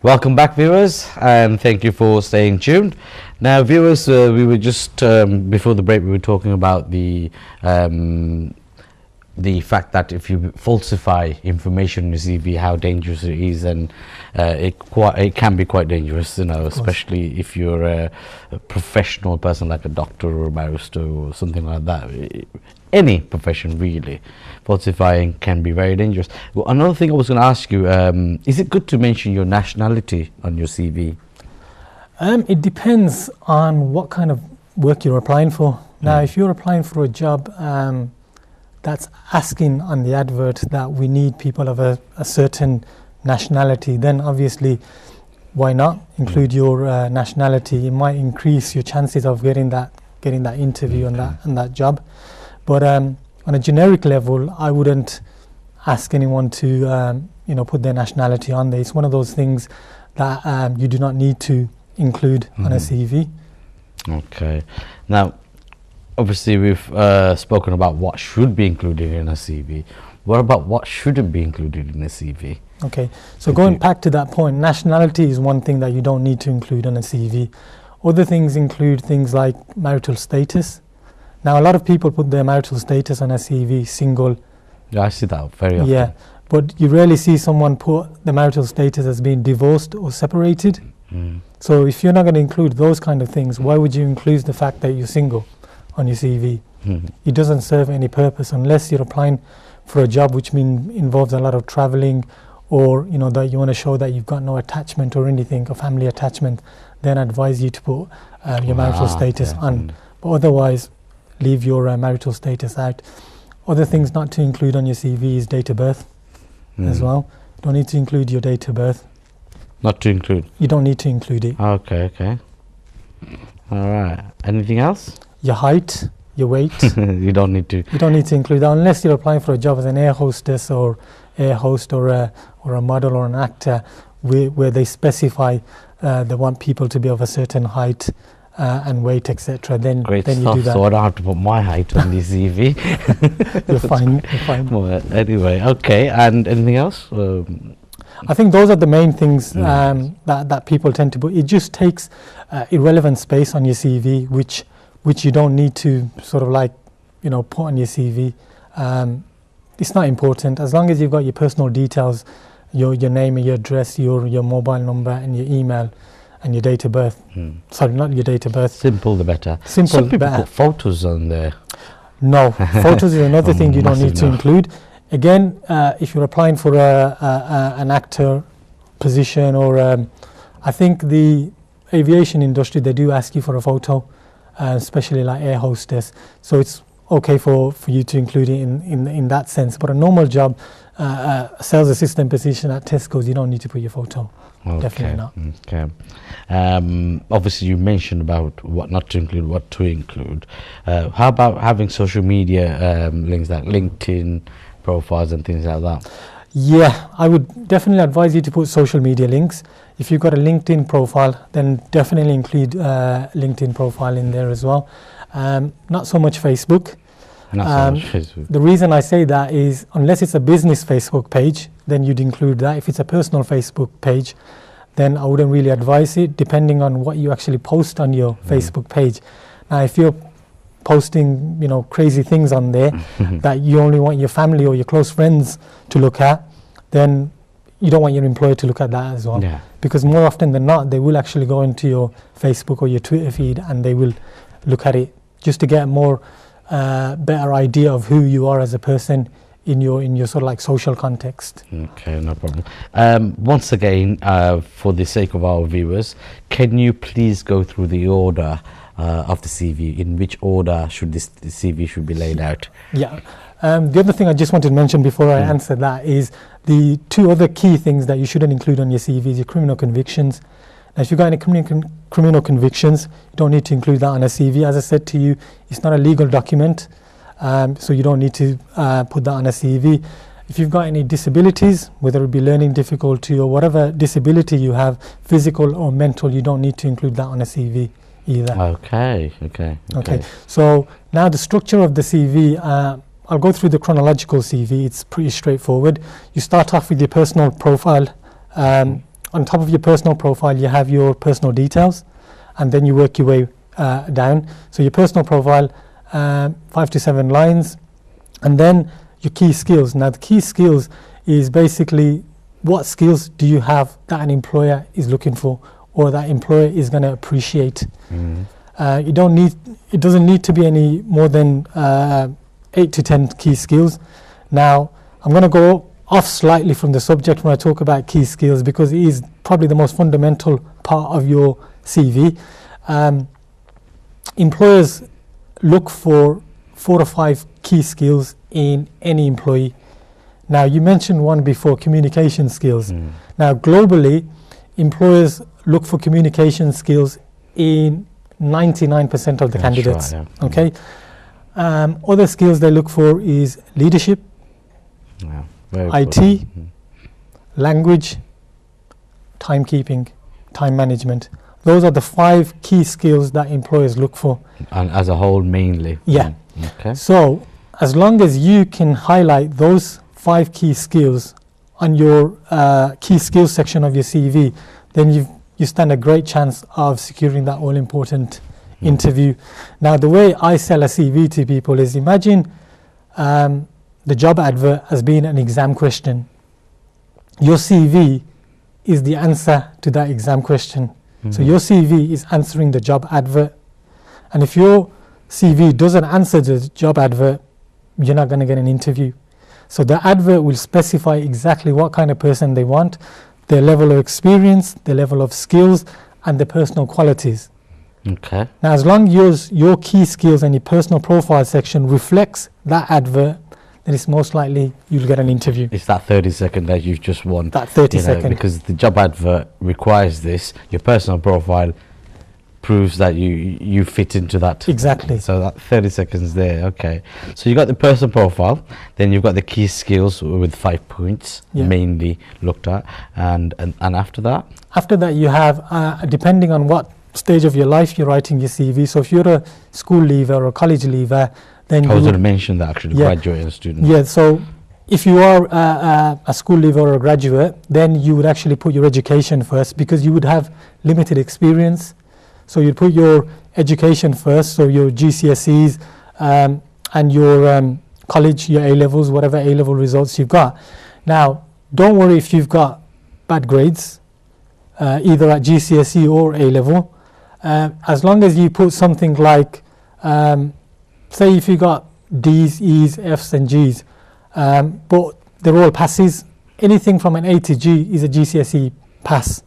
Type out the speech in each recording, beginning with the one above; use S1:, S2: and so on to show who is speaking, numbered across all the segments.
S1: Welcome back, viewers, and thank you for staying tuned. Now, viewers, we were just before the break, we were talking about the fact that if you falsify information in your CV, how dangerous it is, and it can be quite dangerous, you know, especially if you're a professional person like a doctor or a barrister or something like that. Any profession, really, falsifying can be very dangerous. Well, another thing I was going to ask you, is it good to mention your nationality on your CV?
S2: It depends on what kind of work you're applying for. Now, if you're applying for a job that's asking on the advert that we need people of a certain nationality, then obviously why not include your nationality? It might increase your chances of getting that interview and that job. But on a generic level, I wouldn't ask anyone to put their nationality on there. It's one of those things that you do not need to include on a CV.
S1: Okay. Now, obviously we've spoken about what should be included in a CV. What about what shouldn't be included in a CV?
S2: Okay, so going back to that point, nationality is one thing that you don't need to include on a CV. Other things include things like marital status. Now, a lot of people put their marital status on a CV, single.
S1: Yeah, I see that very often.
S2: Yeah, but you rarely see someone put the marital status as being divorced or separated. So if you're not going to include those kind of things, why would you include the fact that you're single on your CV? It doesn't serve any purpose unless you're applying for a job which involves a lot of traveling, or that you want to show that you've got no attachment or anything, a family attachment. Then I advise you to put your marital status on. But otherwise, leave your marital status out. Other things not to include on your CV is date of birth as well. You don't need to include your date of birth.
S1: Not to include?
S2: You don't need to include it.
S1: Okay. All right. Anything else?
S2: Your height, your weight.
S1: You don't need to.
S2: You don't need to include that unless you're applying for a job as an air hostess or air host or a model or an actor, where they specify they want people to be of a certain height and weight, etc. Then you do that.
S1: So I don't have to put my height on the CV.
S2: You're fine.
S1: Well, anyway, okay. And anything else?
S2: I think those are the main things that people tend to put. It just takes irrelevant space on your CV, which you don't need to sort of put on your CV. It's not important as long as you've got your personal details, your name and your address, your mobile number and your email and your date of birth. Sorry, not your date of birth.
S1: Simple the better.
S2: Simple.
S1: Some people put photos on there.
S2: No, photos is another thing you don't need to include. Again, if you're applying for an actor position, or I think the aviation industry, they do ask you for a photo, especially like air hostess. So it's okay for you to include it in that sense. But a normal job, a sales assistant position at Tesco's, you don't need to put your photo.
S1: Okay.
S2: Definitely not.
S1: Okay. Obviously, you mentioned about what not to include, what to include. How about having social media links like LinkedIn profiles and things like that?
S2: Yeah, I would definitely advise you to put social media links. If you've got a LinkedIn profile, then definitely include LinkedIn profile in there as well. Not so much Facebook.
S1: Not so much Facebook.
S2: The reason I say that is unless it's a business Facebook page, then you'd include that. If it's a personal Facebook page, then I wouldn't really advise it, depending on what you actually post on your Facebook page. Now, if you're posting, crazy things on there that you only want your family or your close friends to look at, then you don't want your employer to look at that as well.
S1: Yeah.
S2: Because more often than not, they will actually go into your Facebook or your Twitter feed and they will look at it just to get a more better idea of who you are as a person in your sort of like social context.
S1: Okay, no problem. Once again, for the sake of our viewers, can you please go through the order of the CV? In which order should the CV should be laid out? Yeah.
S2: The other thing I just wanted to mention before I answer that is the two other key things that you shouldn't include on your CV is your criminal convictions. Now, if you've got any criminal convictions, you don't need to include that on a CV. As I said to you, it's not a legal document, so you don't need to put that on a CV. If you've got any disabilities, whether it be learning difficulty or whatever disability you have, physical or mental, you don't need to include that on a CV either.
S1: Okay.
S2: So now the structure of the CV, I'll go through the chronological CV. It's pretty straightforward. You start off with your personal profile on top of your personal profile, you have your personal details, and then you work your way down. So your personal profile, 5 to 7 lines, and then your key skills. Now the key skills is basically what skills do you have that an employer is looking for, or that employer is going to appreciate. It doesn't need to be any more than 8 to 10 key skills. Now I'm going to go off slightly from the subject when I talk about key skills, because it is probably the most fundamental part of your CV. Employers look for 4 or 5 key skills in any employee. Now you mentioned one before, communication skills. Now globally, employers look for communication skills in 99% of the candidates.
S1: Right, yeah.
S2: Okay. Other skills they look for is leadership, IT, language, timekeeping, time management. Those are the 5 key skills that employers look for.
S1: And as a whole, mainly.
S2: Yeah.
S1: Okay.
S2: So as long as you can highlight those 5 key skills on your key skills section of your CV, then you stand a great chance of securing that all-important interview. Now, the way I sell a CV to people is, imagine the job advert as being an exam question. Your CV is the answer to that exam question. So your CV is answering the job advert. And if your CV doesn't answer the job advert, you're not going to get an interview. So the advert will specify exactly what kind of person they want, their level of experience, their level of skills, and their personal qualities.
S1: Okay.
S2: Now, as long as your key skills and your personal profile section reflects that advert, then it's most likely you'll get an interview.
S1: It's that 30-second that you've just won.
S2: That 30-second.
S1: Because the job advert requires this. Your personal profile proves that you fit into that.
S2: Exactly.
S1: So that 30 seconds there. Okay. So you got the personal profile, then you've got the key skills with 5 points mainly looked at, and after that?
S2: After that, you have, depending on what stage of your life you're writing your CV. So if you're a school leaver or a college leaver, then
S1: I was going to mention that actually, graduate and student.
S2: Yeah, so if you are a school leaver or a graduate, then you would actually put your education first, because you would have limited experience. So you'd put your education first, so your GCSEs and your college, your A-levels, whatever A-level results you've got. Now, don't worry if you've got bad grades, either at GCSE or A-level. As long as you put something like, say if you got D's, E's, F's and G's, but they're all passes, anything from an A to G is a GCSE pass.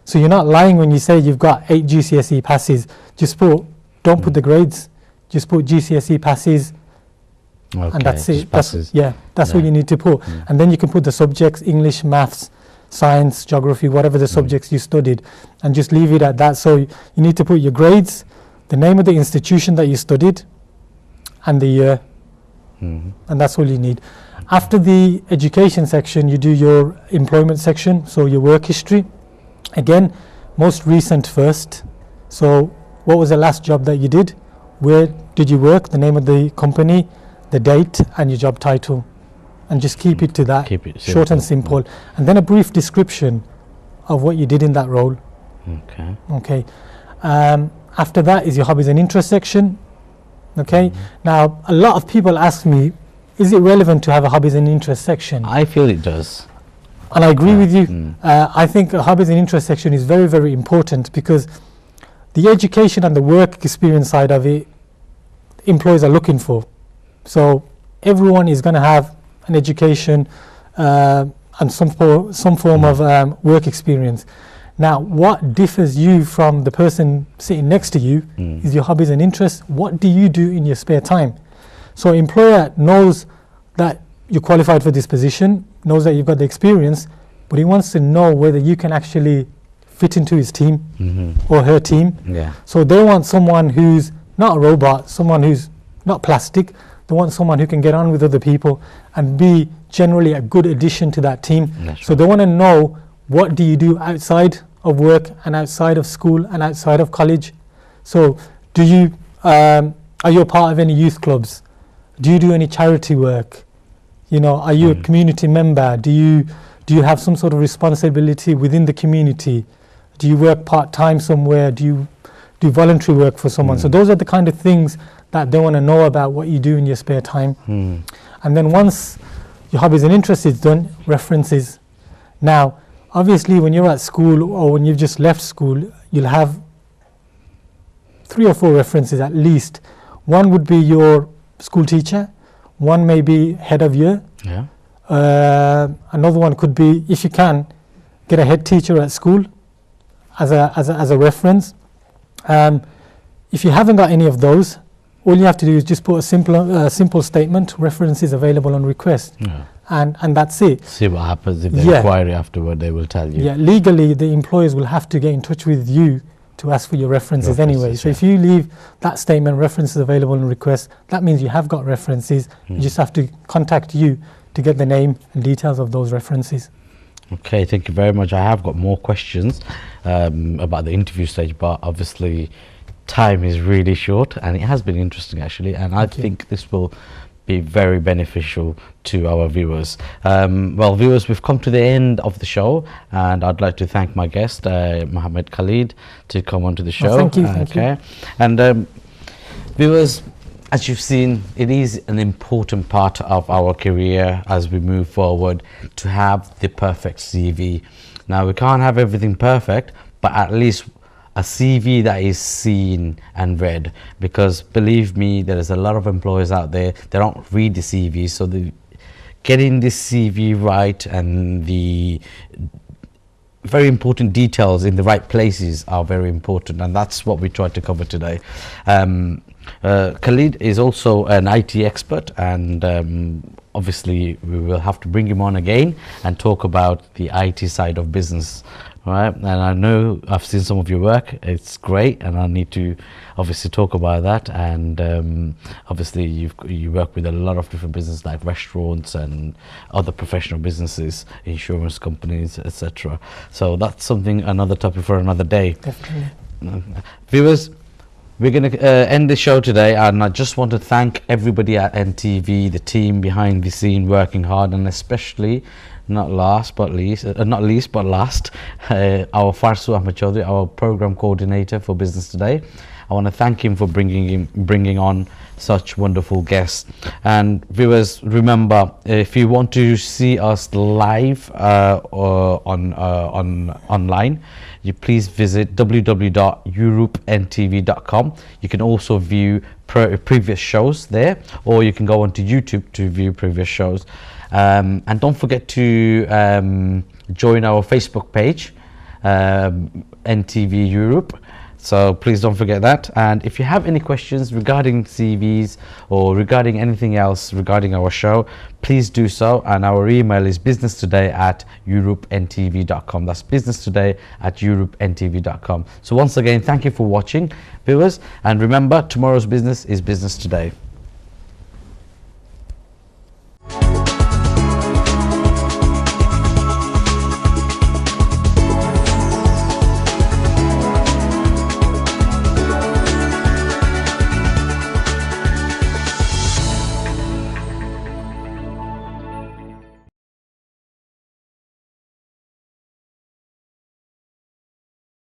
S2: So you're not lying when you say you've got 8 GCSE passes. Just don't put the grades, just put GCSE passes, and that's it. That's what you need to put. And then you can put the subjects, English, maths, science, geography, whatever the subjects you studied, and just leave it at that. So you need to put your grades, the name of the institution that you studied, and the year, and that's all you need. After the education section, you do your employment section, so your work history. Again, most recent first. So what was the last job that you did? Where did you work? The name of the company, the date, and your job title. And just keep it to that, short and simple. And then a brief description of what you did in that role. Okay. After that is your hobbies and interests section. Okay. Now, a lot of people ask me, is it relevant to have a hobbies and interests section?
S1: I feel it does.
S2: And I agree with you. I think a hobbies and interests section is very, very important, because the education and the work experience side of it, employers are looking for. So everyone is going to have an education and some form of work experience. Now, what differs you from the person sitting next to you is your hobbies and interests. What do you do in your spare time? So employer knows that you're qualified for this position, knows that you've got the experience, but he wants to know whether you can actually fit into his team or her team. So they want someone who's not a robot, someone who's not plastic. They want someone who can get on with other people and be generally a good addition to that team. So they want to know, what do you do outside of work and outside of school and outside of college? So do you are you a part of any youth clubs? Do you do any charity work? You know, are you a community member? Do you Do you have some sort of responsibility within the community? Do you work part-time somewhere? Do you do voluntary work for someone? So those are the kind of things that they want to know about what you do in your spare time. And then once your hobbies and interests is done, references. Now, obviously, when you're at school or when you've just left school, you'll have 3 or 4 references at least. One would be your school teacher. One may be head of year.
S1: Yeah.
S2: Another one could be, if you can, get a head teacher at school as a reference. If you haven't got any of those, all you have to do is just put a simple statement, references available on request, and that's it.
S1: See what happens. If they require it afterward, they will tell you.
S2: Yeah, legally, the employers will have to get in touch with you to ask for your references anyway. So if you leave that statement, references available on request, that means you have got references. You just have to contact you to get the name and details of those references.
S1: Okay, thank you very much. I have got more questions about the interview stage, but obviously time is really short, and it has been interesting actually, and I think this will be very beneficial to our viewers. Well, viewers, we've come to the end of the show, and I'd like to thank my guest, Mohammed Khalid, to come onto the show.
S2: Thank you. Thank you.
S1: And viewers, as you've seen, it is an important part of our career as we move forward to have the perfect CV. Now, we can't have everything perfect, but at least a CV that is seen and read, because believe me, there is a lot of employers out there, they don't read the CV, so getting this CV right and the very important details in the right places are very important, and that's what we tried to cover today. Khalid is also an IT expert, and obviously we will have to bring him on again and talk about the IT side of business. Right, and I know I've seen some of your work, it's great, and I need to obviously talk about that. And obviously you work with a lot of different businesses like restaurants and other professional businesses, insurance companies, etc. So that's something, another topic for another day.
S2: Definitely.
S1: Viewers, we're going to end the show today, and I just want to thank everybody at NTV, the team behind the scene working hard, and especially not least but last, our Farsu Ahmed Chaudhry, our program coordinator for Business Today. I want to thank him for bringing on such wonderful guests. And viewers, remember, if you want to see us live online, you please visit www.europeNTV.com. You can also view previous shows there, or you can go onto YouTube to view previous shows. And don't forget to join our Facebook page, NTV Europe. So please don't forget that. And if you have any questions regarding CVs or regarding anything else regarding our show, please do so. And our email is businesstoday@europeNTV.com. That's businesstoday@europeNTV.com. So once again, thank you for watching, viewers. And remember, tomorrow's business is business today.